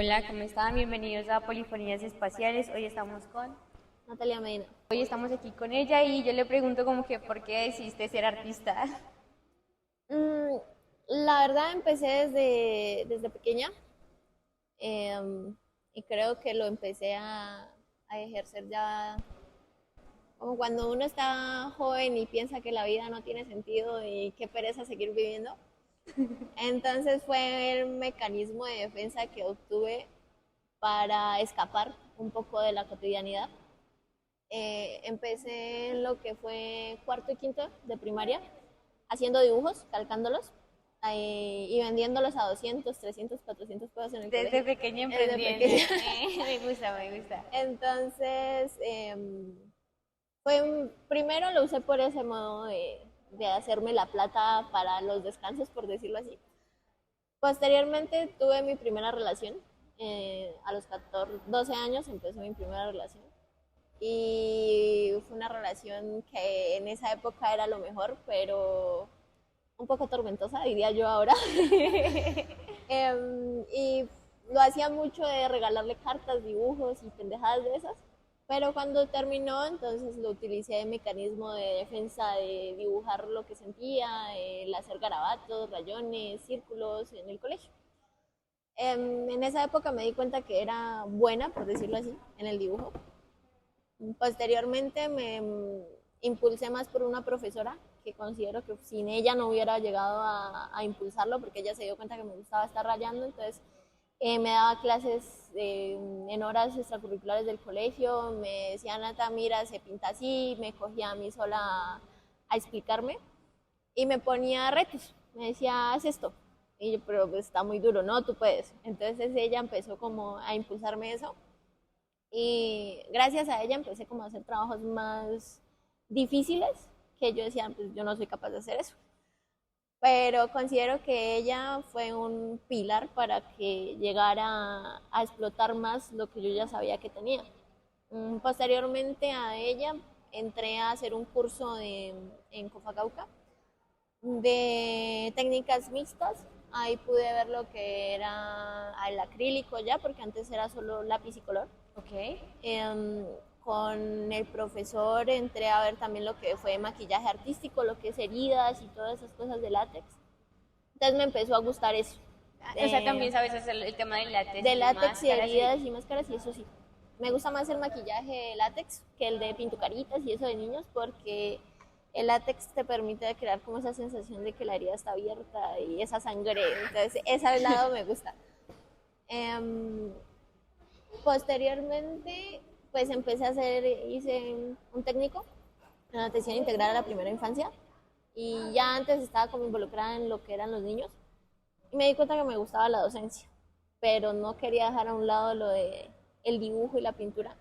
Hola, ¿cómo están? Bienvenidos a Polifonías Espaciales. Hoy estamos con... Natalia Medina. Hoy estamos aquí con ella y yo le pregunto como que ¿por qué decidiste ser artista? Mm, la verdad empecé desde pequeña, y creo que lo empecé a ejercer ya como cuando uno está joven y piensa que la vida no tiene sentido y qué pereza seguir viviendo. Entonces fue el mecanismo de defensa que obtuve para escapar un poco de la cotidianidad. Empecé en lo que fue cuarto y quinto de primaria, haciendo dibujos, calcándolos y vendiéndolos a 200, 300, 400 pesos en el Desde colegio. pequeña Desde emprendiendo. pequeña. Me gusta, me gusta. Entonces, primero lo usé por ese modo de hacerme la plata para los descansos, por decirlo así. Posteriormente tuve mi primera relación. A los 14, 12 años empezó mi primera relación. Y fue una relación que en esa época era lo mejor, pero un poco tormentosa, diría yo ahora. Y lo hacía mucho de regalarle cartas, dibujos y pendejadas de esas. Pero cuando terminó, entonces lo utilicé de mecanismo de defensa, de dibujar lo que sentía, el hacer garabatos, rayones, círculos en el colegio. En esa época me di cuenta que era buena, por decirlo así, en el dibujo. Posteriormente me impulsé más por una profesora que considero que sin ella no hubiera llegado a impulsarlo, porque ella se dio cuenta que me gustaba estar rayando. Entonces me daba clases en horas extracurriculares del colegio. Me decía: Nata, mira, se pinta así. Me cogía a mí sola a explicarme y me ponía retos. Me decía: haz esto. Y yo: pero pues, está muy duro. No, tú puedes. Entonces ella empezó como a impulsarme eso, y gracias a ella empecé como a hacer trabajos más difíciles, que yo decía: pues yo no soy capaz de hacer eso. Pero considero que ella fue un pilar para que llegara a explotar más lo que yo ya sabía que tenía. Posteriormente a ella entré a hacer un curso en Cofacauca de técnicas mixtas. Ahí pude ver lo que era el acrílico ya, porque antes era solo lápiz y color. Ok. Eh, con el profesor entré a ver también lo que fue maquillaje artístico, lo que es heridas y todas esas cosas de látex. Entonces me empezó a gustar eso. O sea, también sabes hacer el tema del látex De y de látex y máscaras y... heridas y máscaras, y eso sí. Me gusta más el maquillaje látex que el de pintucaritas y eso de niños, porque el látex te permite crear como esa sensación de que la herida está abierta y esa sangre. Entonces, ese lado me gusta. Um, Posteriormente, pues hice un técnico en atención integral a la primera infancia, y ya antes estaba como involucrada en lo que eran los niños, y me di cuenta que me gustaba la docencia, pero no quería dejar a un lado lo de el dibujo y la pintura.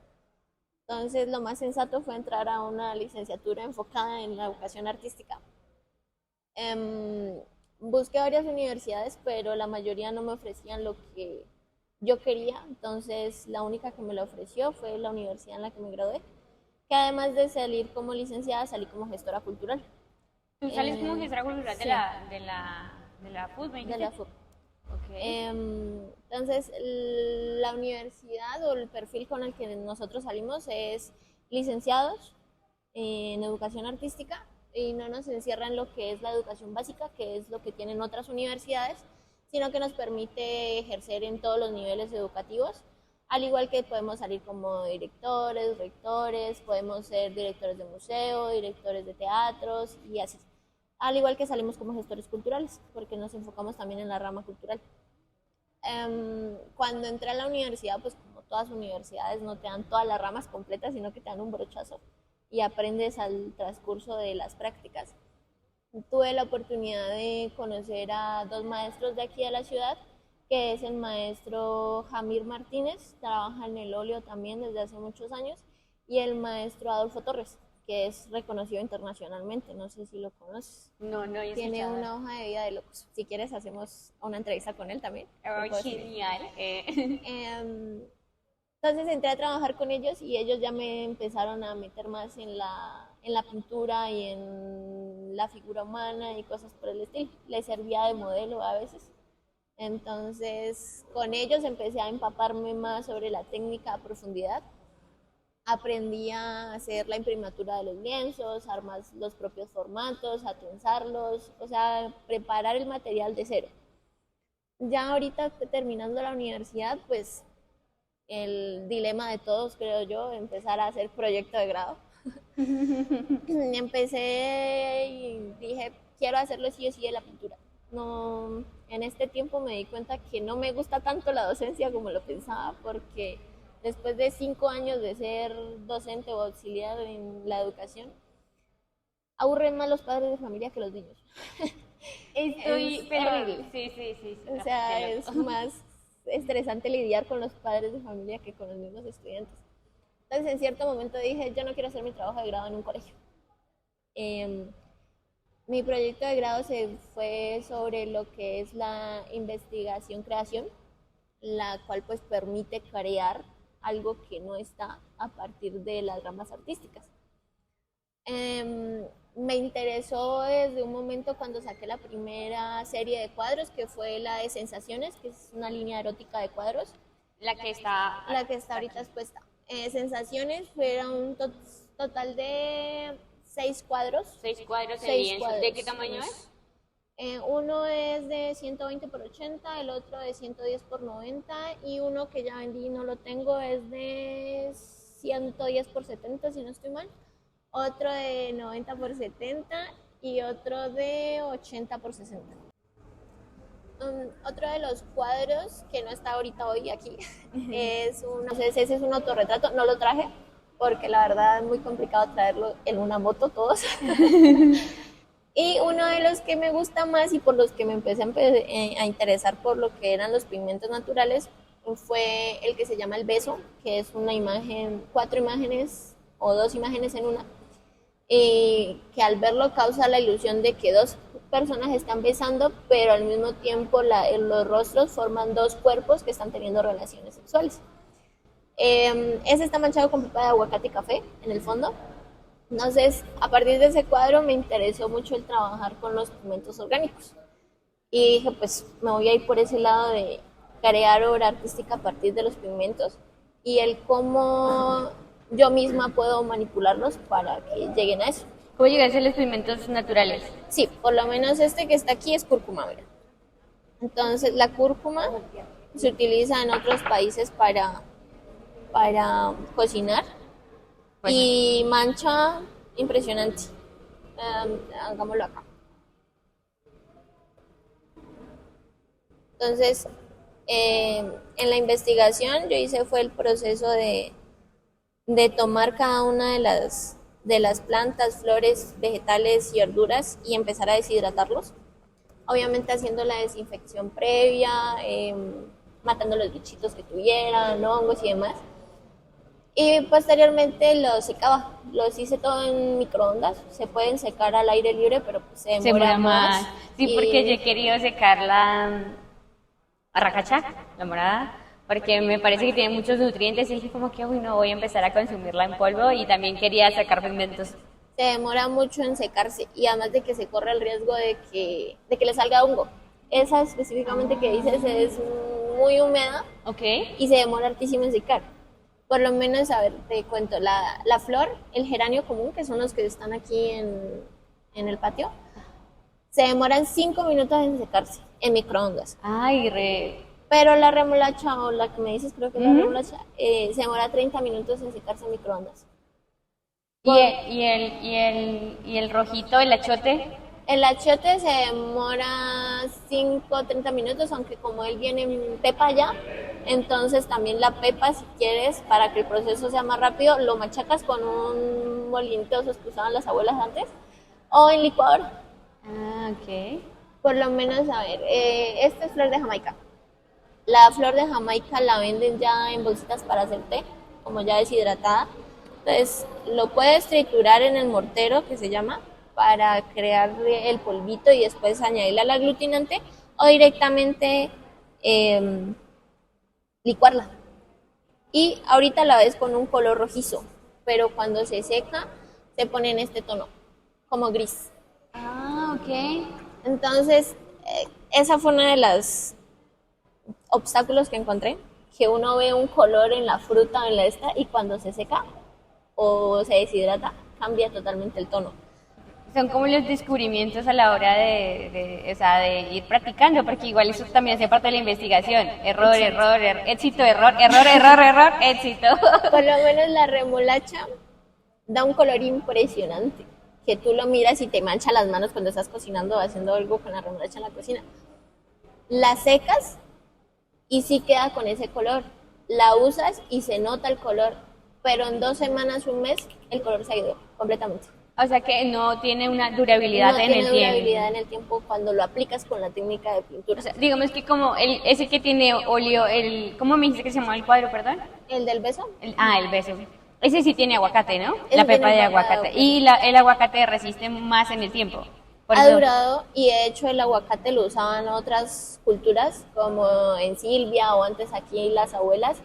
Entonces lo más sensato fue entrar a una licenciatura enfocada en la educación artística. Busqué varias universidades, pero la mayoría no me ofrecían lo que yo quería. Entonces la única que me lo ofreció fue la universidad en la que me gradué, que además de salir como licenciada, salí como gestora cultural. Tú sales como gestora cultural Sí, de la FUT, ¿me de dijiste? la FUC. Ok. Entonces, la universidad o el perfil con el que nosotros salimos es licenciados en educación artística, y no nos encierra en lo que es la educación básica, que es lo que tienen otras universidades, sino que nos permite ejercer en todos los niveles educativos, al igual que podemos salir como directores, rectores, podemos ser directores de museo, directores de teatros y así. Al igual que salimos como gestores culturales, porque nos enfocamos también en la rama cultural. Cuando entré a la universidad, pues como todas universidades, no te dan todas las ramas completas, sino que te dan un brochazo y aprendes al transcurso de las prácticas. Tuve la oportunidad de conocer a dos maestros de aquí de la ciudad, que es el maestro Jamir Martínez, trabaja en el óleo también desde hace muchos años, y el maestro Adolfo Torres, que es reconocido internacionalmente, no sé si lo conoces. No, no he Tiene escuchado. una hoja de vida de locos. Si quieres hacemos una entrevista con él también. Te Ay, puedo escribir. genial. Em, entonces entré a trabajar con ellos, y ellos ya me empezaron a meter más en la pintura y en la figura humana y cosas por el estilo. Les servía de modelo a veces. Entonces, con ellos empecé a empaparme más sobre la técnica a profundidad. Aprendí a hacer la imprimatura de los lienzos, armar los propios formatos, a tensarlos, o sea, preparar el material de cero. Ya ahorita terminando la universidad, pues el dilema de todos, creo yo, empezar a hacer proyecto de grado. Empecé y dije, quiero hacerlo sí o sí de la pintura. No, en este tiempo me di cuenta que no me gusta tanto la docencia como lo pensaba, porque después de 5 años de ser docente o auxiliar en la educación, aburren más los padres de familia que los niños. Pero horrible. sí. O sea, es más estresante lidiar con los padres de familia que con los mismos estudiantes. Entonces, en cierto momento dije, yo no quiero hacer mi trabajo de grado en un colegio. Mi proyecto de grado se fue sobre lo que es la investigación-creación, la cual pues permite crear algo que no está a partir de las ramas artísticas. Me interesó desde un momento cuando saqué la primera serie de cuadros, que fue la de Sensaciones, que es una línea erótica de cuadros. La que está ahorita expuesta. Sensaciones fueron un total de 6 cuadros. 6 cuadros de Seis lienzo. cuadros. ¿De qué tamaño es? Uno es de 120 por 80, el otro de 110 por 90 y uno que ya vendí y no lo tengo es de 110 por 70, si no estoy mal. Otro de 90 por 70 y otro de 80 por 60. Otro de los cuadros que no está ahorita hoy aquí es ese es un autorretrato, no lo traje porque la verdad es muy complicado traerlo en una moto todos. Y uno de los que me gusta más y por los que me empecé a interesar por lo que eran los pigmentos naturales fue el que se llama El Beso, que es una imagen, 4 imágenes o 2 imágenes en una, que al verlo causa la ilusión de que 2 personas están besando, pero al mismo tiempo los rostros forman 2 cuerpos que están teniendo relaciones sexuales. Ese está manchado con pepa de aguacate y café en el fondo. Entonces, a partir de ese cuadro me interesó mucho el trabajar con los pigmentos orgánicos. Y dije, pues me voy a ir por ese lado de crear obra artística a partir de los pigmentos y el cómo yo misma puedo manipularlos para que lleguen a eso. ¿Cómo llegaste a los pigmentos naturales? Sí, por lo menos este que está aquí es cúrcuma, mira. Entonces, la cúrcuma se utiliza en otros países para cocinar. Pues y mancha impresionante. Hagámoslo acá. Entonces, en la investigación yo hice fue el proceso de tomar cada una de las plantas, flores, vegetales y verduras y empezar a deshidratarlos. Obviamente haciendo la desinfección previa, matando los bichitos que tuvieran, hongos y demás. Y posteriormente los secaba, los hice todo en microondas, se pueden secar al aire libre, pero pues se demora más. Sí, porque yo he querido secar la arracacha, la morada, porque me parece que tiene muchos nutrientes y dije como que no voy a empezar a consumirla en polvo y también quería sacar pigmentos. Se demora mucho en secarse y además de que se corre el riesgo de que le salga hongo. Esa específicamente que dices es muy húmeda, okay, y se demora hartísimo en secar. Por lo menos, a ver, te cuento, la flor, el geranio común, que son los que están aquí en el patio, se demoran 5 minutos en secarse, en microondas. Ay, Pero la remolacha, o la que me dices, creo que es la remolacha, se demora 30 minutos en secarse en microondas. ¿Y el rojito, el achote? El achiote se demora 5-30 minutos, aunque como él viene en pepa ya, entonces también la pepa, si quieres, para que el proceso sea más rápido, lo machacas con un molinito, esos que usaban las abuelas antes, o en licuadora. Ah, ok. Por lo menos, a ver, esta es flor de Jamaica. La flor de Jamaica la venden ya en bolsitas para hacer té, como ya deshidratada. Entonces, lo puedes triturar en el mortero, que se llama, para crear el polvito y después añadirle al aglutinante o directamente licuarla. Y ahorita la ves con un color rojizo, pero cuando se seca se pone en este tono, como gris. Ah, ok. Entonces, esa fue una de las obstáculos que encontré, que uno ve un color en la fruta o en la esta y cuando se seca o se deshidrata cambia totalmente el tono. Son como los descubrimientos a la hora o sea, de ir practicando, porque igual eso también hace parte de la investigación. Error, error, éxito, error, error, error, error, éxito. Por lo menos la remolacha da un color impresionante, que tú lo miras y te mancha las manos cuando estás cocinando o haciendo algo con la remolacha en la cocina. La secas y sí queda con ese color. La usas y se nota el color, pero en 2 semanas, un mes, el color se ha ido completamente. O sea que no tiene una durabilidad en el tiempo. No tiene durabilidad en el tiempo cuando lo aplicas con la técnica de pintura. O sea, digamos que como ese que tiene óleo, ¿cómo me dijiste que se llama el cuadro, perdón? ¿El del beso? El beso. Ese sí tiene aguacate, ¿no? Ese la pepa tiene de aguacate. Y el aguacate resiste más en el tiempo. Ha durado, y de hecho el aguacate lo usaban otras culturas, como en Silvia o antes aquí las abuelas.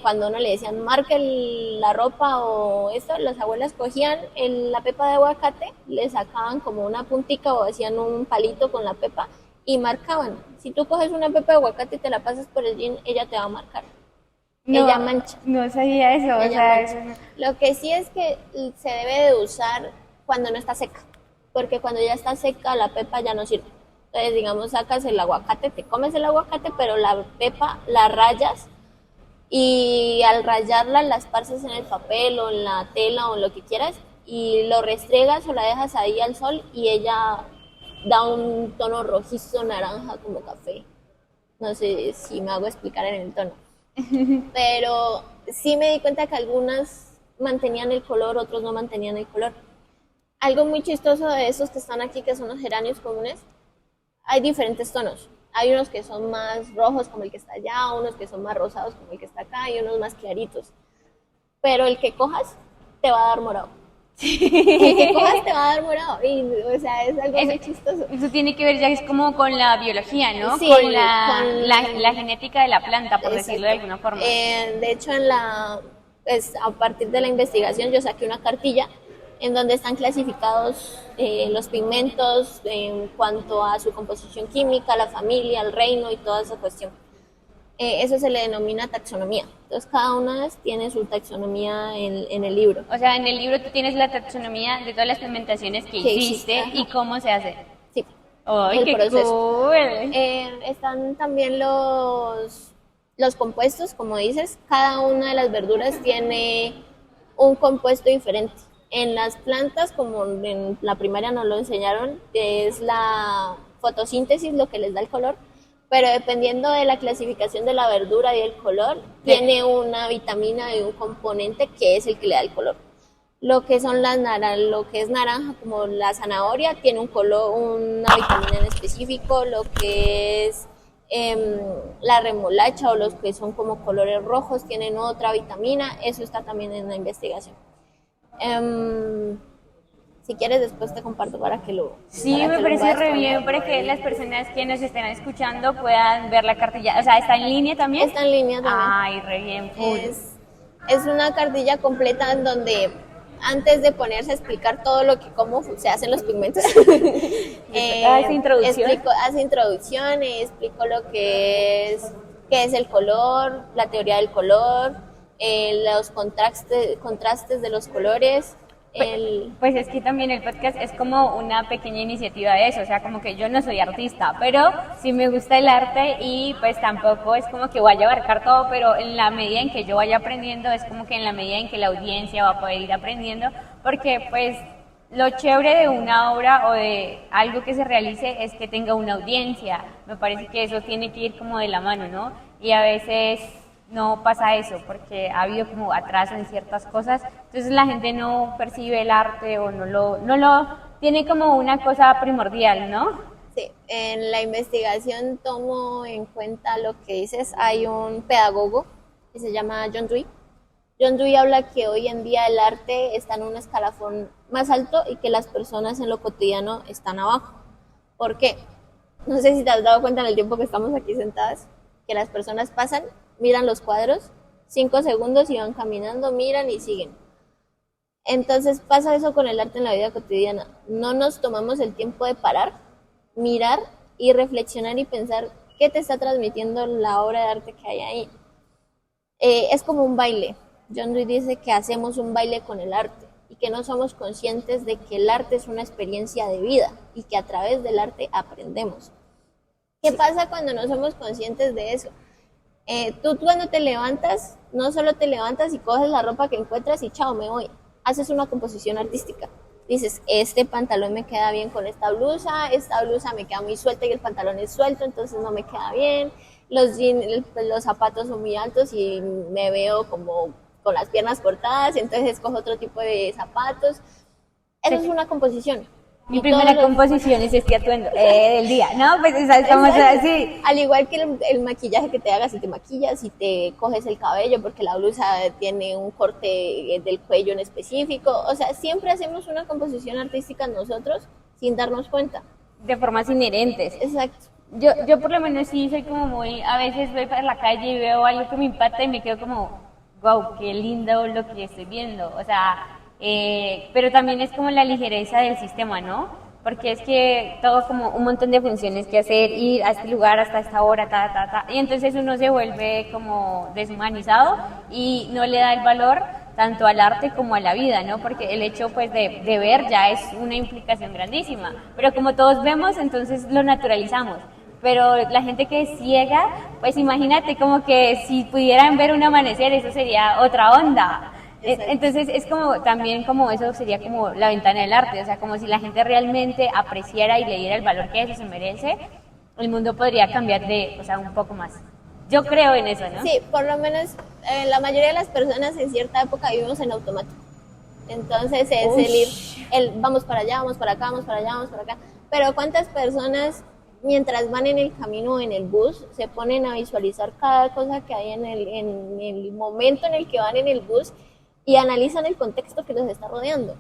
Cuando uno le decían marque la ropa o esto, las abuelas cogían la pepa de aguacate, le sacaban como una puntica o hacían un palito con la pepa y marcaban. Si tú coges una pepa de aguacate y te la pasas por el jean, ella te va a marcar. No, ella mancha. No sabía eso. O sea, eso no. Lo que sí es que se debe de usar cuando no está seca, porque cuando ya está seca la pepa ya no sirve. Entonces, digamos, sacas el aguacate, te comes el aguacate, pero la pepa la rayas y al rayarla la esparces en el papel o en la tela o en lo que quieras y lo restregas o la dejas ahí al sol y ella da un tono rojizo, naranja, como café. No sé si me hago explicar en el tono. Pero sí me di cuenta que algunas mantenían el color, otros no mantenían el color. Algo muy chistoso de esos que están aquí, que son los geranios comunes, hay diferentes tonos. Hay unos que son más rojos como el que está allá, unos que son más rosados como el que está acá y unos más claritos. Pero el que cojas te va a dar morado. El que cojas te va a dar morado. Y, o sea, es algo muy chistoso. Eso tiene que ver ya es como con la biología, ¿no? Sí, con la genética de la planta, por decirlo de alguna forma. De hecho, pues, a partir de la investigación yo saqué una cartilla en donde están clasificados los pigmentos en cuanto a su composición química, la familia, el reino y toda esa cuestión. Eso se le denomina taxonomía. Entonces, cada una tiene su taxonomía en el libro. O sea, en el libro tú tienes la taxonomía de todas las pigmentaciones que hiciste y cómo se hace. Sí, ¡ay, qué proceso! Cool! Están también los compuestos, como dices. Cada una de las verduras tiene un compuesto diferente. En las plantas, como en la primaria nos lo enseñaron, es la fotosíntesis lo que les da el color, pero dependiendo de la clasificación de la verdura y el color, tiene una vitamina y un componente que es el que le da el color. Lo que son lo que es naranja, como la zanahoria, tiene un color, una vitamina en específico. Lo que es la remolacha o los que son como colores rojos tienen otra vitamina. Eso está también en la investigación. Si quieres después te comparto para que lo... Sí, me parece re bien para que las personas que nos estén escuchando puedan ver la cartilla. O sea, ¿está en línea también? Está en línea también. Ay, re bien. Es una cartilla completa en donde antes de ponerse a explicar todo cómo se hacen los pigmentos, hace introducción. Hace introducción, explico lo qué es el color, la teoría del color, los contrastes de los colores. Pues es que también el podcast es como una pequeña iniciativa de eso, o sea, como que yo no soy artista, pero sí me gusta el arte y pues tampoco es como que vaya a abarcar todo, pero en la medida en que yo vaya aprendiendo, es como que en la medida en que la audiencia va a poder ir aprendiendo, porque pues lo chévere de una obra o de algo que se realice es que tenga una audiencia. Me parece que eso tiene que ir como de la mano, ¿no? Y a veces no pasa eso porque ha habido como atraso en ciertas cosas, entonces la gente no percibe el arte o no lo tiene como una cosa primordial, ¿no? Sí, en la investigación tomo en cuenta lo que dices. Hay un pedagogo que se llama John Dewey. John Dewey habla que hoy en día el arte está en un escalafón más alto y que las personas en lo cotidiano están abajo. ¿Por qué? No sé si te has dado cuenta en el tiempo que estamos aquí sentadas, que las personas pasan, miran los cuadros, 5 segundos y van caminando, miran y siguen. Entonces pasa eso con el arte en la vida cotidiana. No nos tomamos el tiempo de parar, mirar y reflexionar y pensar ¿Qué te está transmitiendo la obra de arte que hay ahí? Es como un baile. John Dewey dice que hacemos un baile con el arte y que no somos conscientes de que el arte es una experiencia de vida y que a través del arte aprendemos. ¿Qué pasa cuando no somos conscientes de eso? Tú cuando te levantas, no solo te levantas y coges la ropa que encuentras y chao, me voy. Haces una composición artística. Dices, este pantalón me queda bien con esta blusa me queda muy suelta y el pantalón es suelto, entonces no me queda bien. Los jeans, los zapatos son muy altos y me veo como con las piernas cortadas, entonces escojo otro tipo de zapatos. Eso es una composición. Mi primera composición es este atuendo del día, ¿no? Pues estamos así. Al igual que el maquillaje que te hagas, si te maquillas, si te coges el cabello, porque la blusa tiene un corte del cuello en específico. O sea, siempre hacemos una composición artística nosotros sin darnos cuenta. De formas inherentes. Exacto. Yo por lo menos sí soy como muy, a veces voy por la calle y veo algo que me impacta y me quedo como, wow, qué lindo lo que estoy viendo. O sea, pero también es como la ligereza del sistema, ¿no? Porque es que todo como un montón de funciones que hacer, ir a este lugar hasta esta hora, y entonces uno se vuelve como deshumanizado y no le da el valor tanto al arte como a la vida, ¿no? Porque el hecho pues de ver ya es una implicación grandísima, pero como todos vemos, entonces lo naturalizamos. Pero la gente que es ciega, pues imagínate como que si pudieran ver un amanecer, eso sería otra onda. Entonces es como también como eso sería como la ventana del arte, o sea, como si la gente realmente apreciara y le diera el valor que eso se merece, el mundo podría cambiar de, o sea, un poco más. Yo creo en eso, ¿no? Sí, por lo menos la mayoría de las personas en cierta época vivimos en automático. Entonces es el vamos para allá, vamos para acá, vamos para allá, vamos para acá. Pero ¿cuántas personas mientras van en el camino o en el bus se ponen a visualizar cada cosa que hay en el momento en el que van en el bus y analizan el contexto que los está rodeando?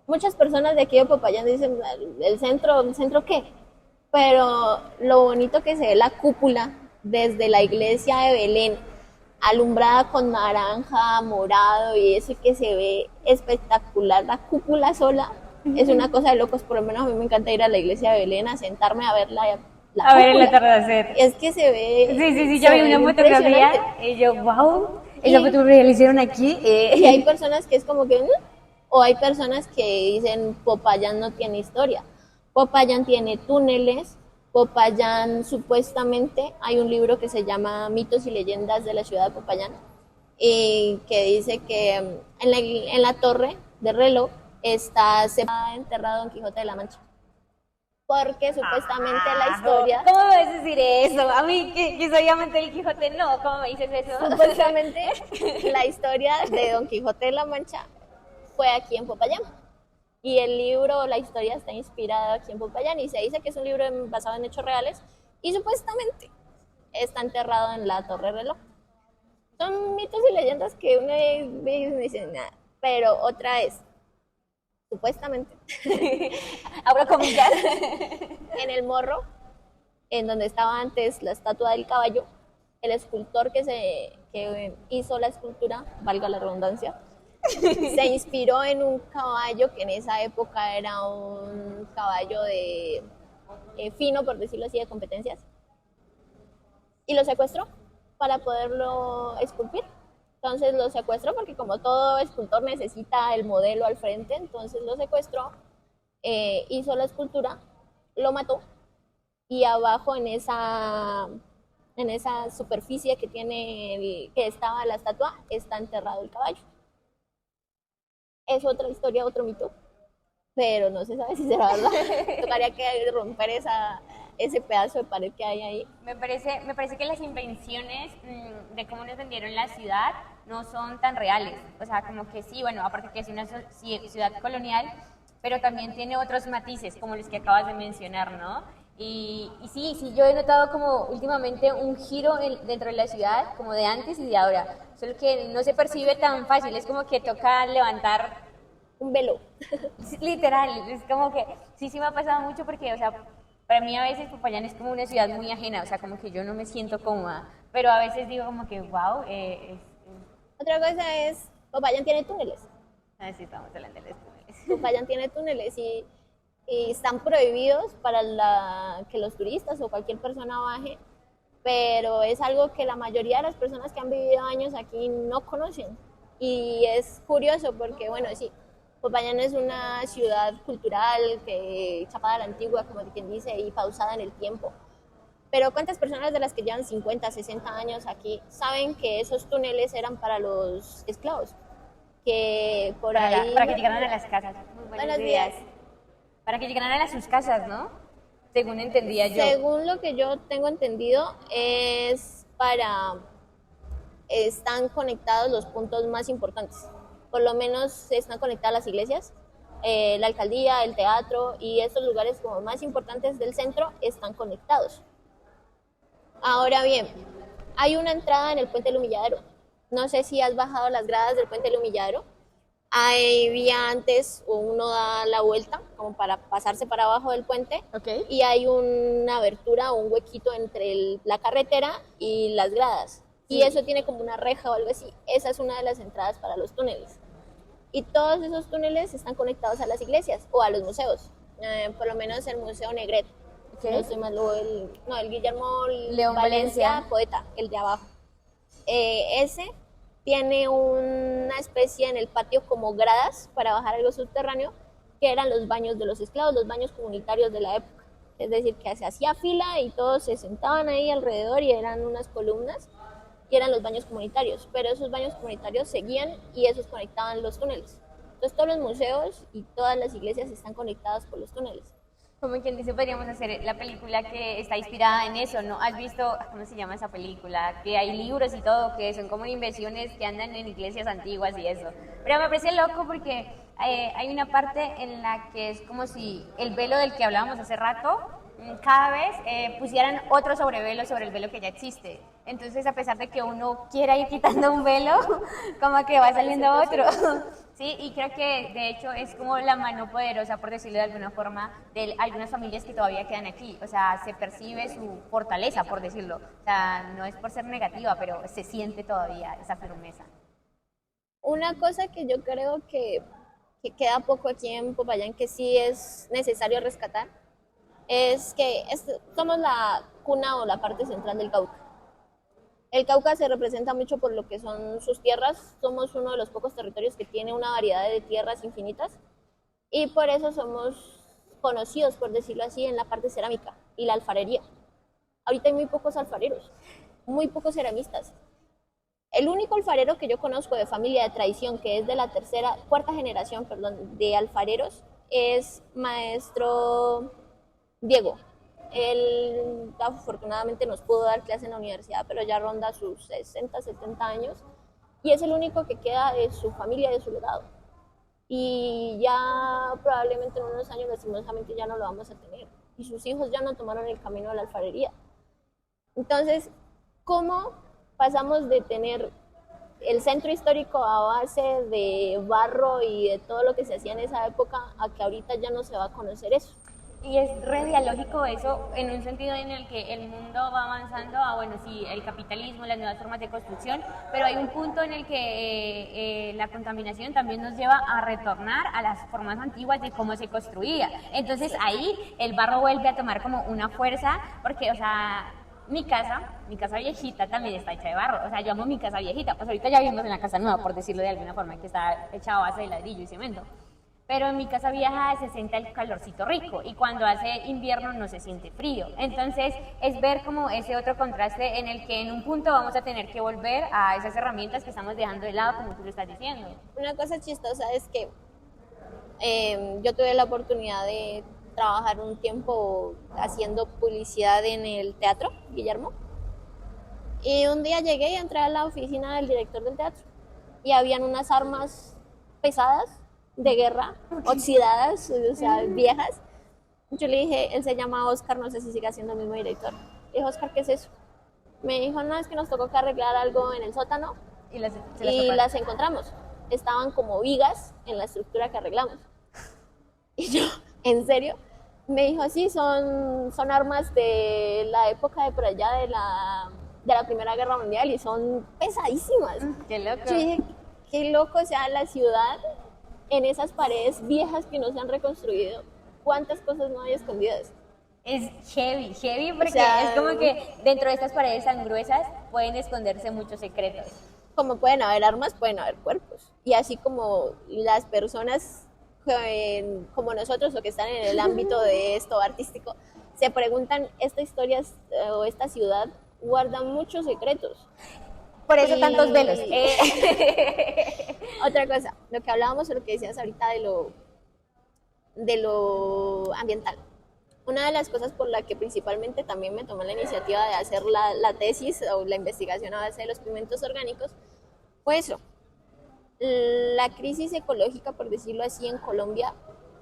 Muchas personas de aquí de Popayán dicen, ¿el centro qué? Pero lo bonito que se ve la cúpula desde la iglesia de Belén, alumbrada con naranja, morado y eso, que se ve espectacular, la cúpula sola, es una cosa de locos. Por lo menos a mí me encanta ir a la iglesia de Belén a sentarme a ver la a ver el atardecer. Es que se ve... Sí, yo vi una fotografía y yo, wow, esa fotografía la hicieron aquí. Y hay personas que es como que... o hay personas que dicen Popayán no tiene historia. Popayán tiene túneles. Popayán, supuestamente, hay un libro que se llama Mitos y Leyendas de la ciudad de Popayán, y que dice que en la torre de reloj está enterrado Don Quijote de la Mancha. Porque supuestamente la historia... ¿Cómo me vas a decir eso? A mí, que soy amante del Quijote, no, ¿cómo me dices eso? Supuestamente la historia de Don Quijote de la Mancha fue aquí en Popayán. Y el libro, la historia está inspirada aquí en Popayán y se dice que es un libro basado en hechos reales y supuestamente está enterrado en la Torre Reloj. Son mitos y leyendas que uno dice nada, pero otra es, supuestamente, abro comillas, en el Morro, en donde estaba antes la estatua del caballo, el escultor que hizo la escultura, valga la redundancia, se inspiró en un caballo que en esa época era un caballo de fino, por decirlo así, de competencias, y lo secuestró para poderlo esculpir. Entonces lo secuestró porque como todo escultor necesita el modelo al frente, entonces lo secuestró, hizo la escultura, lo mató y abajo en esa superficie que que estaba la estatua está enterrado el caballo. Es otra historia, otro mito, pero no se sabe si será verdad. Tocaría que romper ese pedazo de pared que hay ahí. Me parece que las invenciones de cómo nos vendieron la ciudad no son tan reales. O sea, como que sí, bueno, aparte que es una ciudad colonial, pero también tiene otros matices, como los que acabas de mencionar, ¿no? Y sí, yo he notado como últimamente un giro dentro de la ciudad, como de antes y de ahora. Solo que no se percibe tan fácil, es como que toca levantar un velo. Literal, es como que sí me ha pasado mucho porque, o sea, para mí a veces Popayán es como una ciudad muy ajena, o sea, como que yo no me siento cómoda, pero a veces digo como que, wow. Otra cosa es, Popayán tiene túneles. Sí, estamos hablando de los túneles. Popayán tiene túneles y están prohibidos para que los turistas o cualquier persona baje pero es algo que la mayoría de las personas que han vivido años aquí no conocen. Y es curioso porque, bueno, sí, Popayán es una ciudad cultural, que chapada a la antigua, como quien dice, y pausada en el tiempo. Pero ¿cuántas personas de las que llevan 50, 60 años aquí saben que esos túneles eran para los esclavos? Que por ahí... Para que llegaran a las casas. Muy buenos días. Para que llegaran a sus casas, ¿no? Según entendía yo. Según lo que yo tengo entendido, es para... Están conectados los puntos más importantes. Por lo menos están conectadas las iglesias, la alcaldía, el teatro y esos lugares como más importantes del centro están conectados. Ahora bien, hay una entrada en el puente del Humilladero. No sé si has bajado las gradas del puente del Humilladero. Había antes, uno da la vuelta como para pasarse para abajo del puente, Okay. Y hay una abertura o un huequito entre la carretera y las gradas. Sí. Y eso tiene como una reja o algo así. Esa es una de las entradas para los túneles. Y todos esos túneles están conectados a las iglesias o a los museos. Por lo menos el Museo Negret. Okay. No estoy mal, el Guillermo León Valencia, poeta, el de abajo. Ese tiene una especie en el patio como gradas para bajar algo subterráneo, que eran los baños de los esclavos, los baños comunitarios de la época. Es decir, que se hacía fila y todos se sentaban ahí alrededor y eran unas columnas y eran los baños comunitarios. Pero esos baños comunitarios seguían y esos conectaban los túneles. Entonces todos los museos y todas las iglesias están conectadas por los túneles. Como quien dice, podríamos hacer la película que está inspirada en eso, ¿no? ¿Has visto, cómo se llama esa película? Que hay libros y todo, que son como inversiones que andan en iglesias antiguas y eso. Pero me parece loco porque hay una parte en la que es como si el velo del que hablábamos hace rato, cada vez pusieran otro sobrevelo sobre el velo que ya existe. Entonces, a pesar de que uno quiera ir quitando un velo, como que va saliendo otro. Sí, y creo que de hecho es como la mano poderosa, por decirlo de alguna forma, de algunas familias que todavía quedan aquí. O sea, se percibe su fortaleza, por decirlo. O sea, no es por ser negativa, pero se siente todavía esa firmeza. Una cosa que yo creo que queda poco aquí en Popayán, que sí es necesario rescatar, es que somos la cuna o la parte central del Cauca. El Cauca se representa mucho por lo que son sus tierras. Somos uno de los pocos territorios que tiene una variedad de tierras infinitas y por eso somos conocidos, por decirlo así, en la parte cerámica y la alfarería. Ahorita hay muy pocos alfareros, muy pocos ceramistas. El único alfarero que yo conozco de familia de tradición, que es de la cuarta generación, de alfareros, es maestro Diego. Él afortunadamente nos pudo dar clase en la universidad, pero ya ronda sus 60, 70 años y es el único que queda de su familia, de su legado. Y ya probablemente en unos años, lastimosamente, ya no lo vamos a tener. Y sus hijos ya no tomaron el camino de la alfarería. Entonces, ¿cómo pasamos de tener el centro histórico a base de barro y de todo lo que se hacía en esa época a que ahorita ya no se va a conocer eso? Y es re dialógico eso, en un sentido en el que el mundo va avanzando a, bueno, sí, el capitalismo, las nuevas formas de construcción, pero hay un punto en el que la contaminación también nos lleva a retornar a las formas antiguas de cómo se construía. Entonces ahí el barro vuelve a tomar como una fuerza, porque, o sea, mi casa viejita también está hecha de barro. O sea, yo amo mi casa viejita. Pues ahorita ya vivimos en la casa nueva, por decirlo de alguna forma, que está hecha a base de ladrillo y cemento. Pero en mi casa vieja se siente el calorcito rico y cuando hace invierno no se siente frío. Entonces es ver como ese otro contraste en el que en un punto vamos a tener que volver a esas herramientas que estamos dejando de lado, como tú lo estás diciendo. Una cosa chistosa es que yo tuve la oportunidad de trabajar un tiempo haciendo publicidad en el teatro, Guillermo. Y un día llegué y entré a la oficina del director del teatro y habían unas armas pesadas de guerra, oxidadas, o sea, viejas. Yo le dije, él se llama Oscar, no sé si sigue siendo el mismo director. Le dije, Oscar, ¿qué es eso? Me dijo, no, es que nos tocó que arreglar algo en el sótano y las encontramos. Estaban como vigas en la estructura que arreglamos. Y yo, ¿en serio? Me dijo, sí, son armas de la época de por allá de la Primera Guerra Mundial y son pesadísimas. ¡Qué loco! Yo dije, qué loco, o sea, la ciudad en esas paredes viejas que no se han reconstruido, cuántas cosas no hay escondidas. Es heavy porque O sea, es como que dentro de estas paredes tan gruesas pueden esconderse muchos secretos. como pueden haber armas, pueden haber cuerpos. Y así como las personas como nosotros o que están en el ámbito de esto artístico, se preguntan, esta historia o esta ciudad guarda muchos secretos. Por eso tantos velos. Otra cosa, lo que hablábamos o lo que decías ahorita de lo ambiental. Una de las cosas por la que principalmente también me tomé la iniciativa de hacer la tesis o la investigación a base de los pigmentos orgánicos fue eso. La crisis ecológica, por decirlo así, en Colombia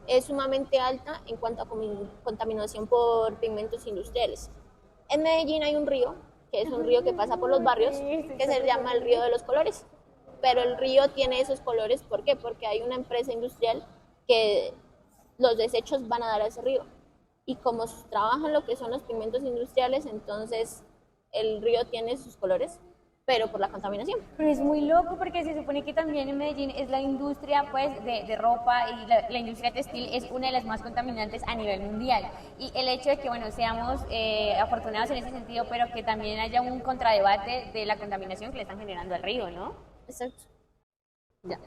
es sumamente alta en cuanto a contaminación por pigmentos industriales. En Medellín hay un río, que es un río que pasa por los barrios, que se llama el Río de los Colores. Pero el río tiene esos colores, ¿por qué? Porque hay una empresa industrial que los desechos van a dar a ese río. Y como trabajan lo que son los pigmentos industriales, entonces el río tiene sus colores, pero por la contaminación. Pero es muy loco porque se supone que también en Medellín es la industria pues de ropa y la industria textil es una de las más contaminantes a nivel mundial. Y el hecho de que, bueno, seamos afortunados en ese sentido, pero que también haya un contradebate de la contaminación que le están generando al río, ¿no? Exacto. Ya.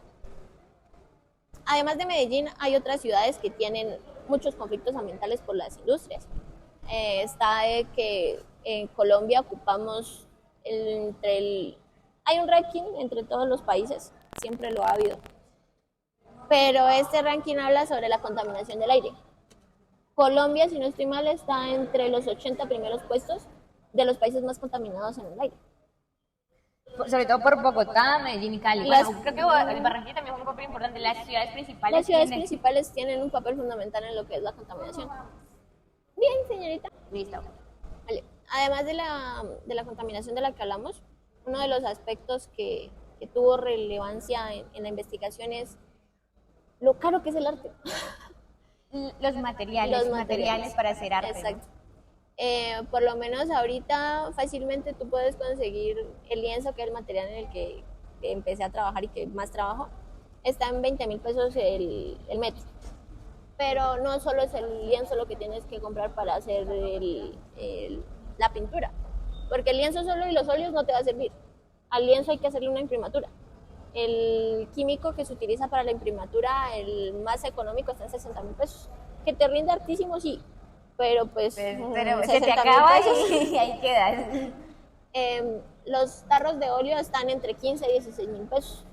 Además de Medellín, hay otras ciudades que tienen muchos conflictos ambientales por las industrias. Está que en Colombia ocupamos hay un ranking entre todos los países, siempre lo ha habido, pero este ranking habla sobre la contaminación del aire. Colombia, si no estoy mal, está entre los 80 primeros puestos de los países más contaminados en el aire. Sobre todo por Bogotá, Medellín y Cali. Bueno, creo que el Barranquilla también juega un papel importante. Las ciudades principales tienen un papel fundamental en lo que es la contaminación. Bien, señorita. Listo. Vale. Además de la contaminación de la que hablamos, uno de los aspectos que tuvo relevancia en la investigación es lo caro que es el arte. Los materiales para hacer arte. Exacto. ¿No? Por lo menos ahorita fácilmente tú puedes conseguir el lienzo, que es el material en el que empecé a trabajar y que más trabajo. Está en 20,000 pesos el metro. Pero no solo es el lienzo lo que tienes que comprar para hacer la pintura, porque el lienzo solo y los óleos no te va a servir. Al lienzo hay que hacerle una imprimatura. El químico que se utiliza para la imprimatura, el más económico, está en 60,000 pesos. Que te rinde hartísimo, sí, pero pues pero se te acaba y ahí quedas. Los tarros de óleo están entre 15 y 16,000 pesos.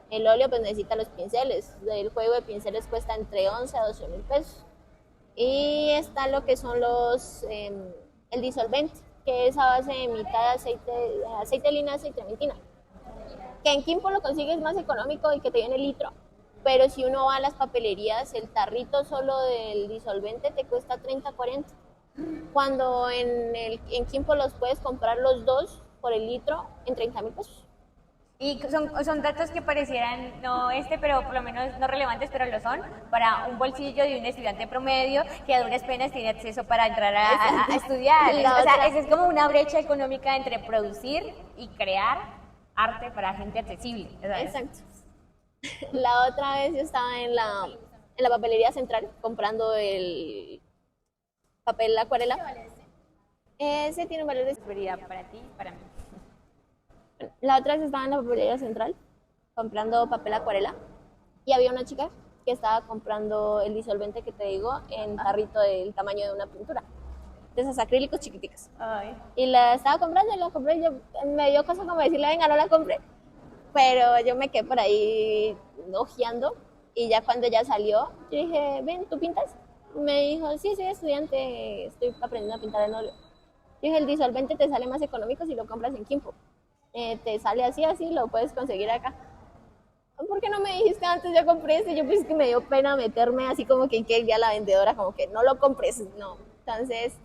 El óleo pues necesita los pinceles. El juego de pinceles cuesta entre 11 a 12,000 pesos. Y está lo que son el disolvente, que es a base de mitad de aceite de linaza y trementina. Que en Quimpo lo consigues más económico y que te viene el litro. Pero si uno va a las papelerías, el tarrito solo del disolvente te cuesta 30, 40. Cuando en Quimpo los puedes comprar los dos por el litro en 30,000 pesos. Y son datos que parecieran pero por lo menos no relevantes, pero lo son para un bolsillo de un estudiante promedio que a duras penas tiene acceso para entrar a estudiar. Esa es como una brecha económica entre producir y crear arte para gente accesible, ¿sabes? Exacto. La otra vez yo estaba en la papelería central comprando el papel acuarela. Ese tiene un valor de seguridad para ti y para mí. La otra vez estaba en la papelería central comprando papel acuarela y había una chica que estaba comprando el disolvente que te digo en tarrito del tamaño de una pintura, de esos acrílicos chiquiticos. Ay. Y la estaba comprando y la compré. Yo, me dio cosa como decirle, venga, no la compré. Pero yo me quedé por ahí ojeando y ya cuando ella salió, yo dije, ven, ¿tú pintas? Me dijo, sí, soy estudiante, estoy aprendiendo a pintar en óleo. Yo dije, el disolvente te sale más económico si lo compras en Quimpo. Te sale así, lo puedes conseguir acá. ¿Por qué no me dijiste antes? Yo compré ese. Yo pues que me dio pena meterme así como que ya la vendedora, como que no lo compres, no. Entonces,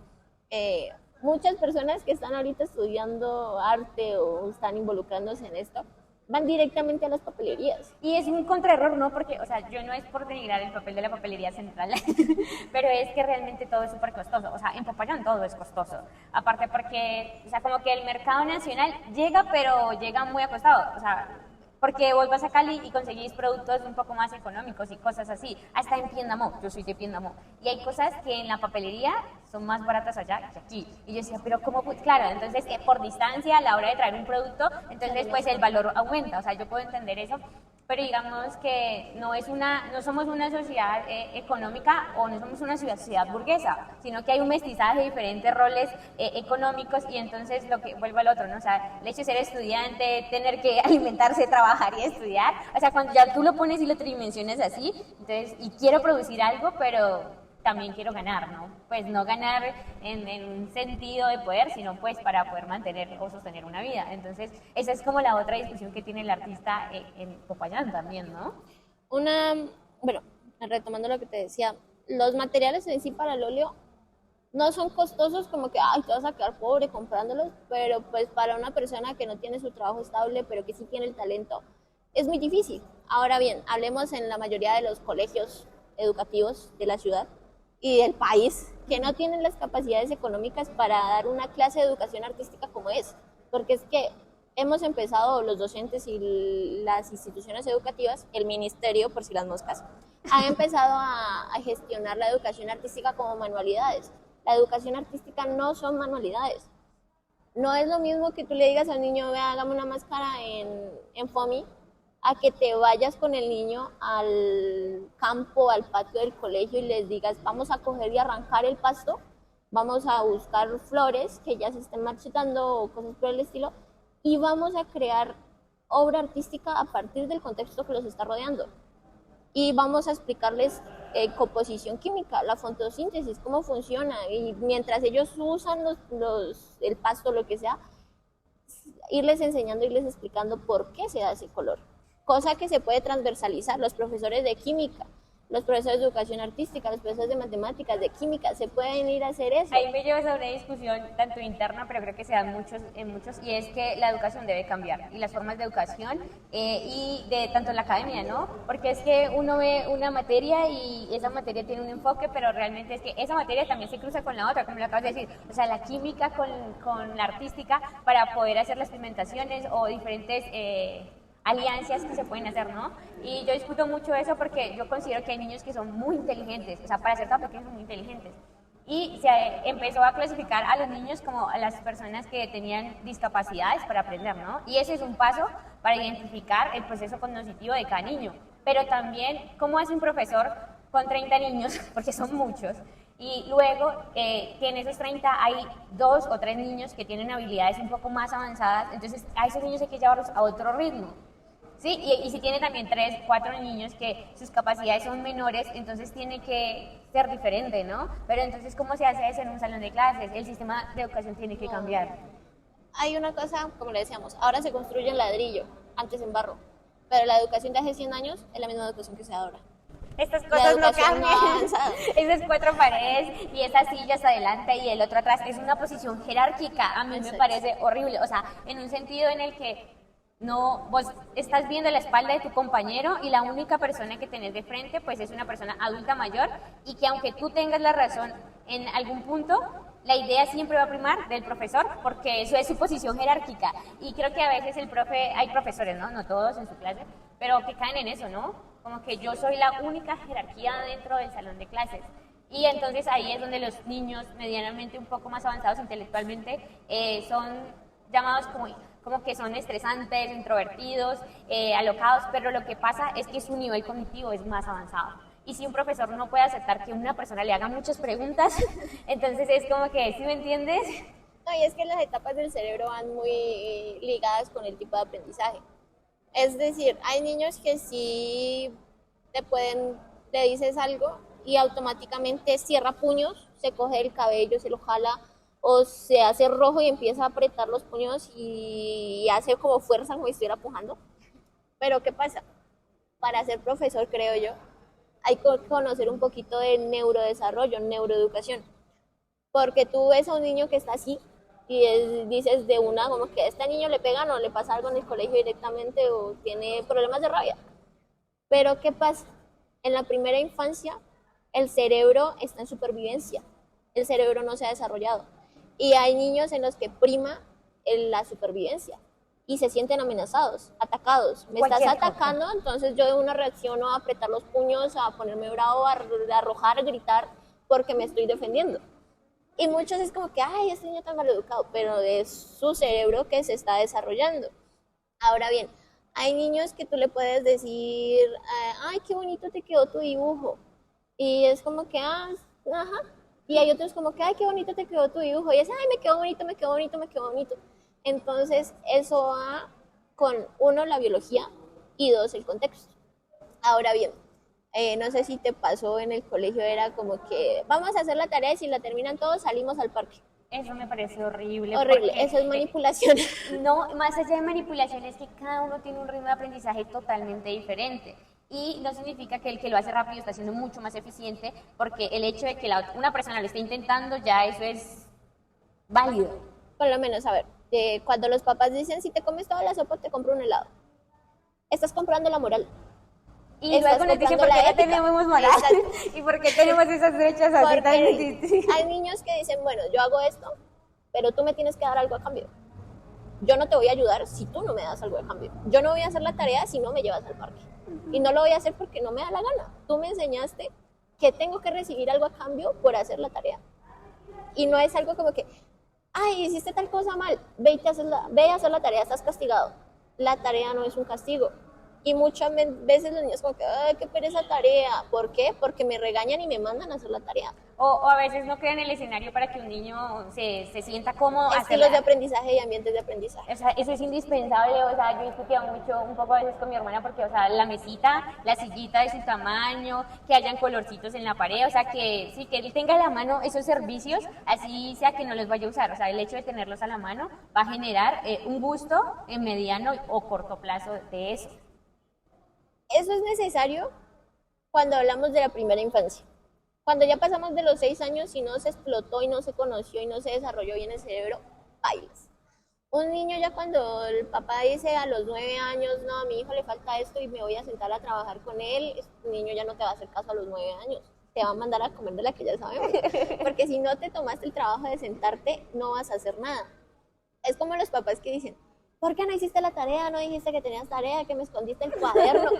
muchas personas que están ahorita estudiando arte o están involucrándose en esto, van directamente a las papelerías. Y es un contraerror, ¿no? Porque, o sea, yo no es por denigrar el papel de la papelería central, pero es que realmente todo es súper costoso. O sea, en Popayán todo es costoso. Aparte porque, o sea, como que el mercado nacional llega, pero llega muy acostado. O sea, porque vos vas a Cali y conseguís productos un poco más económicos y cosas así. Hasta en Piendamó, yo soy de Piendamó. Y hay cosas que en la papelería son más baratas allá que aquí. Y yo decía, pero ¿cómo? Pues claro, entonces por distancia a la hora de traer un producto, entonces pues el valor aumenta. O sea, yo puedo entender eso, pero digamos que no somos una sociedad económica o no somos una sociedad burguesa, sino que hay un mestizaje de diferentes roles económicos y entonces lo que vuelvo al otro, ¿no? O sea, el hecho de ser estudiante, tener que alimentarse, trabajar y estudiar, o sea, cuando ya tú lo pones y lo tridimensiones así, entonces, y quiero producir algo, pero también quiero ganar, ¿no? Pues no ganar en un sentido de poder, sino pues para poder mantener o sostener una vida. Entonces, esa es como la otra discusión que tiene el artista en Popayán también, ¿no? Bueno, retomando lo que te decía, los materiales en sí para el óleo no son costosos como que, ay, te vas a quedar pobre comprándolos, pero pues para una persona que no tiene su trabajo estable, pero que sí tiene el talento, es muy difícil. Ahora bien, hablemos en la mayoría de los colegios educativos de la ciudad y del país que no tienen las capacidades económicas para dar una clase de educación artística como es, porque es que hemos empezado los docentes y las instituciones educativas, el ministerio por si las moscas, han empezado a gestionar la educación artística como manualidades. La educación artística no son manualidades. No es lo mismo que tú le digas al niño, vea, hágame una máscara en foamy, a que te vayas con el niño al campo, al patio del colegio y les digas, vamos a coger y arrancar el pasto, vamos a buscar flores que ya se estén marchitando o cosas por el estilo, y vamos a crear obra artística a partir del contexto que los está rodeando. Y vamos a explicarles composición química, la fotosíntesis, cómo funciona, y mientras ellos usan el pasto, lo que sea, irles enseñando, irles explicando por qué se da ese color. Cosa que se puede transversalizar. Los profesores de química, los profesores de educación artística, los profesores de matemáticas, de química, se pueden ir a hacer eso. Ahí me llevas a una discusión tanto interna, pero creo que se dan en muchos, y es que la educación debe cambiar, y las formas de educación, y de tanto en la academia, ¿no? Porque es que uno ve una materia y esa materia tiene un enfoque, pero realmente es que esa materia también se cruza con la otra, como lo acabas de decir, o sea, la química con la artística para poder hacer las pigmentaciones o diferentes alianzas que se pueden hacer, ¿no? Y yo discuto mucho eso porque yo considero que hay niños que son muy inteligentes, o sea, para ser tan pequeños son muy inteligentes. Y se empezó a clasificar a los niños como a las personas que tenían discapacidades para aprender, ¿no? Y ese es un paso para identificar el proceso cognitivo de cada niño. Pero también, ¿cómo hace un profesor con 30 niños? Porque son muchos. Y luego que en esos 30 hay 2 o 3 niños que tienen habilidades un poco más avanzadas, entonces a esos niños hay que llevarlos a otro ritmo. ¿Sí? Y si tiene también 3, 4 niños que sus capacidades son menores, entonces tiene que ser diferente, ¿no? Pero entonces, ¿cómo se hace eso en un salón de clases? El sistema de educación tiene que cambiar. Hay una cosa, como le decíamos, ahora se construye en ladrillo, antes en barro, pero la educación de hace 100 años es la misma educación que se da ahora. Estas cosas no cambian. Esas 4 paredes y esas sillas adelante y el otro atrás, es una posición jerárquica. A mí me parece horrible, o sea, en un sentido en el que no, vos estás viendo la espalda de tu compañero y la única persona que tenés de frente pues es una persona adulta mayor, y que aunque tú tengas la razón en algún punto, la idea siempre va a primar del profesor porque eso es su posición jerárquica. Y creo que a veces hay profesores, ¿no? No todos en su clase, pero que caen en eso, ¿no? Como que yo soy la única jerarquía dentro del salón de clases. Y entonces ahí es donde los niños medianamente un poco más avanzados intelectualmente son llamados como que son estresantes, introvertidos, alocados, pero lo que pasa es que su nivel cognitivo es más avanzado. Y si un profesor no puede aceptar que una persona le haga muchas preguntas, entonces es como que, ¿sí me entiendes? No, y es que las etapas del cerebro van muy ligadas con el tipo de aprendizaje. Es decir, hay niños que sí le dices algo y automáticamente cierra puños, se coge el cabello, se lo jala, o se hace rojo y empieza a apretar los puños y hace como fuerza, como si estuviera pujando. Pero ¿qué pasa? Para ser profesor, creo yo, hay que conocer un poquito de neurodesarrollo, neuroeducación. Porque tú ves a un niño que está así y dices de una, como que a este niño le pegan o le pasa algo en el colegio directamente o tiene problemas de rabia. Pero ¿qué pasa? En la primera infancia, el cerebro está en supervivencia. El cerebro no se ha desarrollado. Y hay niños en los que prima la supervivencia. y se sienten amenazados, atacados. Me estás atacando, entonces yo de una reacciono a apretar los puños, a ponerme bravo, a arrojar, a gritar, porque me estoy defendiendo. Y muchos es como que, ay, este niño tan maleducado, pero es su cerebro que se está desarrollando. Ahora bien, hay niños que tú le puedes decir, ay, qué bonito te quedó tu dibujo. Y es como que, ajá. Y hay otros como que, ay, qué bonito te quedó tu dibujo. Y es, ay, me quedó bonito, me quedó bonito, me quedó bonito. Entonces, eso va con, uno, la biología, y dos, el contexto. Ahora bien, no sé si te pasó en el colegio, era como que vamos a hacer la tarea y si la terminan todos salimos al parque. Eso me parece horrible. Horrible, eso es manipulación. No, más allá de manipulación es que cada uno tiene un ritmo de aprendizaje totalmente diferente. Y no significa que el que lo hace rápido está siendo mucho más eficiente, porque el hecho de que una persona lo esté intentando, ya eso es válido. Por lo menos, a ver, cuando los papás dicen, si te comes toda la sopa, te compro un helado. Estás comprando la moral. Y luego nos dicen, ¿por qué no tenemos moral? ¿Y por qué tenemos esas brechas así tan distintas? Hay niños que dicen, bueno, yo hago esto, pero tú me tienes que dar algo a cambio. Yo no te voy a ayudar si tú no me das algo a cambio. Yo no voy a hacer la tarea si no me llevas al parque. Y no lo voy a hacer porque no me da la gana. Tú me enseñaste que tengo que recibir algo a cambio por hacer la tarea. Y no es algo como que, ay, hiciste tal cosa mal, ve a hacer la tarea, estás castigado. La tarea no es un castigo. Y muchas veces los niños como que, ay, qué pereza tarea. ¿Por qué? Porque me regañan y me mandan a hacer la tarea. O a veces no queda en el escenario para que un niño se sienta cómodo. Estilos de aprendizaje y ambientes de aprendizaje. O sea, eso es indispensable. O sea, yo discutía mucho, un poco a veces con mi hermana, porque, o sea, la mesita, la sillita de su tamaño, que hayan colorcitos en la pared, o sea, que sí, que él tenga a la mano esos servicios, así sea que no los vaya a usar. O sea, el hecho de tenerlos a la mano va a generar un gusto en mediano o corto plazo de eso. Eso es necesario cuando hablamos de la primera infancia. Cuando ya pasamos de los 6 años y no se explotó y no se conoció y no se desarrolló bien el cerebro, bailas. Un niño ya cuando el papá dice a los 9 años, no, a mi hijo le falta esto y me voy a sentar a trabajar con él, un niño ya no te va a hacer caso a los 9 años. Te va a mandar a comer de la que ya sabemos. Porque si no te tomaste el trabajo de sentarte, no vas a hacer nada. Es como los papás que dicen, ¿por qué no hiciste la tarea? No dijiste que tenías tarea, que me escondiste el cuaderno.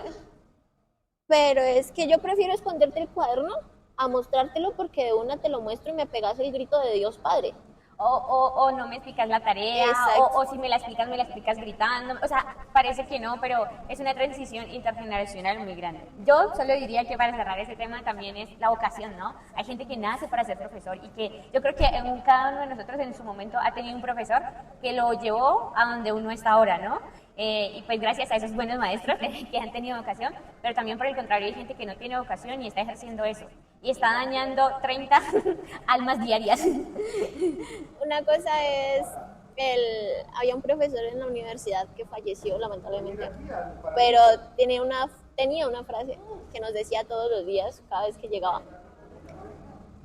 Pero es que yo prefiero esconderte el cuaderno a mostrártelo porque de una te lo muestro y me pegas el grito de Dios Padre. O no me explicas la tarea, o si me la explicas gritando. O sea, parece que no, pero es una transición intergeneracional muy grande. Yo solo diría que para cerrar ese tema también es la vocación, ¿no? Hay gente que nace para ser profesor y que yo creo que cada uno de nosotros en su momento ha tenido un profesor que lo llevó a donde uno está ahora, ¿no? Y pues gracias a esos buenos maestros que han tenido vocación, pero también por el contrario hay gente que no tiene vocación y está ejerciendo eso y está dañando 30 almas diarias. Una cosa es, había un profesor en la universidad que falleció lamentablemente, pero tenía una frase que nos decía todos los días, cada vez que llegaba.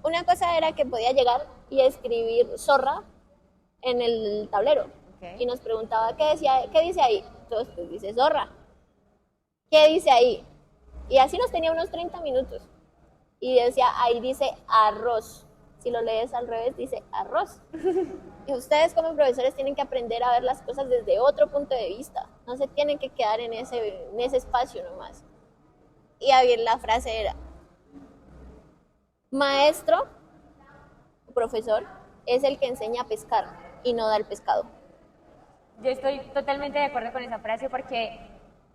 Una cosa era que podía llegar y escribir zorra en el tablero. Okay. Y nos preguntaba, ¿qué dice ahí? Entonces, pues dice zorra. ¿Qué dice ahí? Y así nos tenía unos 30 minutos. Y decía, ahí dice arroz. Si lo lees al revés, dice arroz. Y ustedes como profesores tienen que aprender a ver las cosas desde otro punto de vista. No se tienen que quedar en ese espacio nomás. Y la frase era, maestro, profesor, es el que enseña a pescar y no da el pescado. Yo estoy totalmente de acuerdo con esa frase porque,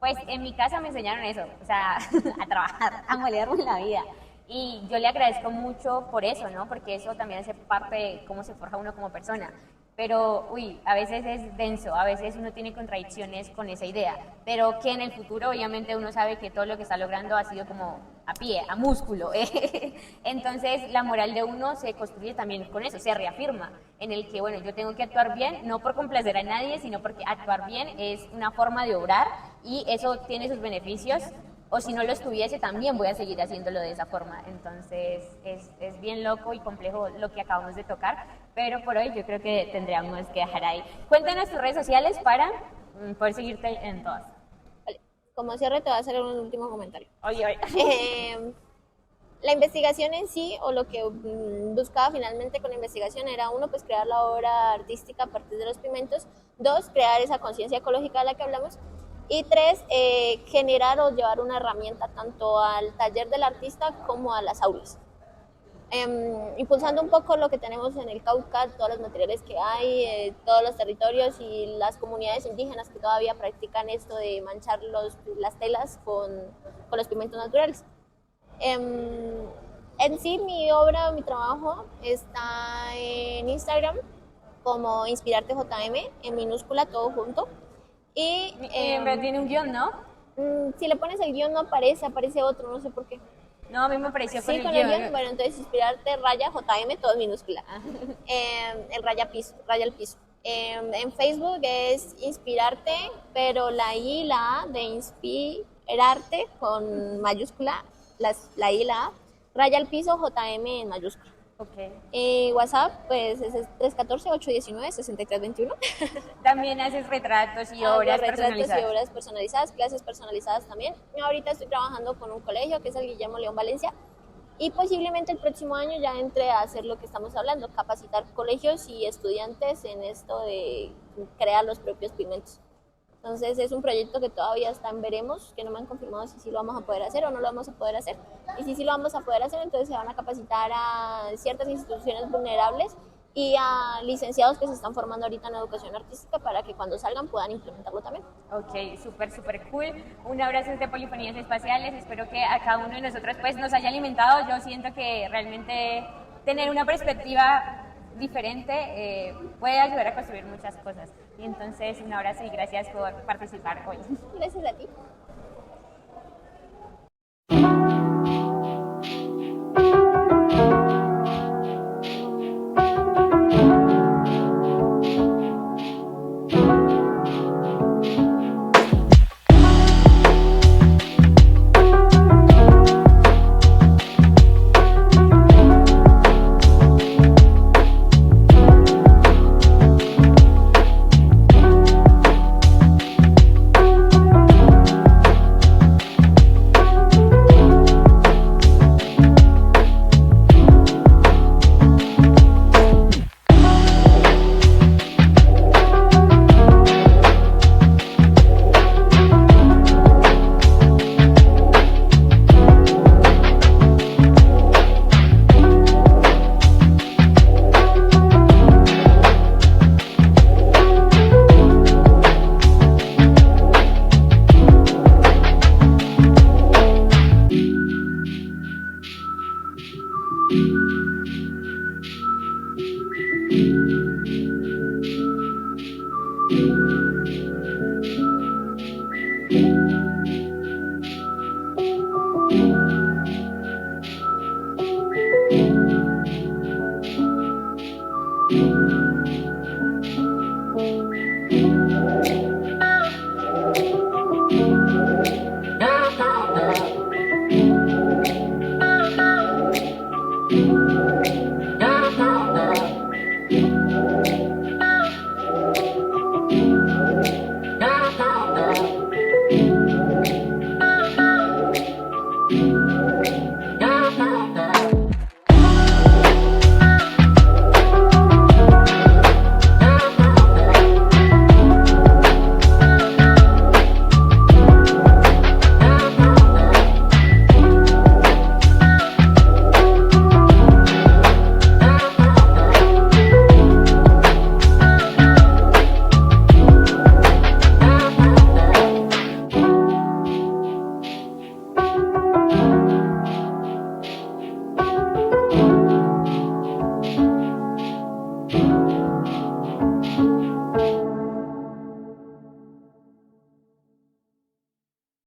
pues, en mi casa me enseñaron eso, o sea, a trabajar, a molerme la vida. Y yo le agradezco mucho por eso, ¿no? Porque eso también hace parte de cómo se forja uno como persona. Pero, a veces es denso, a veces uno tiene contradicciones con esa idea. Pero que en el futuro, obviamente, uno sabe que todo lo que está logrando ha sido como a pie, a músculo. Entonces, la moral de uno se construye también con eso, se reafirma. En el que, bueno, yo tengo que actuar bien, no por complacer a nadie, sino porque actuar bien es una forma de obrar y eso tiene sus beneficios. O si no lo estuviese, también voy a seguir haciéndolo de esa forma. Entonces, es bien loco y complejo lo que acabamos de tocar, pero por hoy yo creo que tendríamos que dejar ahí. Cuéntanos tus redes sociales para poder seguirte en todas. Vale. Como cierre te voy a hacer un último comentario. Oye. La investigación en sí, o lo que buscaba finalmente con la investigación, era uno, pues crear la obra artística a partir de los pigmentos, dos, crear esa conciencia ecológica de la que hablamos, y tres, generar o llevar una herramienta tanto al taller del artista como a las aulas. Impulsando un poco lo que tenemos en el Cauca, todos los materiales que hay, todos los territorios y las comunidades indígenas que todavía practican esto de manchar las telas con los pigmentos naturales. En sí, mi obra, mi trabajo está en Instagram como Inspirarte JM, en minúscula, todo junto. Y Pero tiene un guión, ¿no? si le pones el guión no aparece, aparece otro, no sé por qué. No, a mí me apareció con Sí, el con el guión. guión, bueno, entonces Inspirarte raya JM, todo en minúscula. El raya al piso. En Facebook es Inspirarte, pero la I y la A de Inspirarte con mayúscula, la I y la A, raya al piso JM en mayúscula. Ok. WhatsApp, pues es 314-819-6321. También haces retratos y Hago obras retratos personalizadas. y obras personalizadas, clases personalizadas también. Ahorita estoy trabajando con un colegio que es el Guillermo León Valencia y posiblemente el próximo año ya entre a hacer lo que estamos hablando, capacitar colegios y estudiantes en esto de crear los propios pigmentos. Entonces es un proyecto que todavía está en veremos, que no me han confirmado si sí lo vamos a poder hacer o no lo vamos a poder hacer. Y si sí lo vamos a poder hacer, entonces se van a capacitar a ciertas instituciones vulnerables y a licenciados que se están formando ahorita en educación artística para que cuando salgan puedan implementarlo también. Ok, súper, súper cool. Un abrazo desde Polifonías Espaciales. Espero que a cada uno de nosotros pues, nos haya alimentado. Yo siento que realmente tener una perspectiva diferente puede ayudar a construir muchas cosas. Y entonces un abrazo y gracias por participar hoy. Gracias a ti.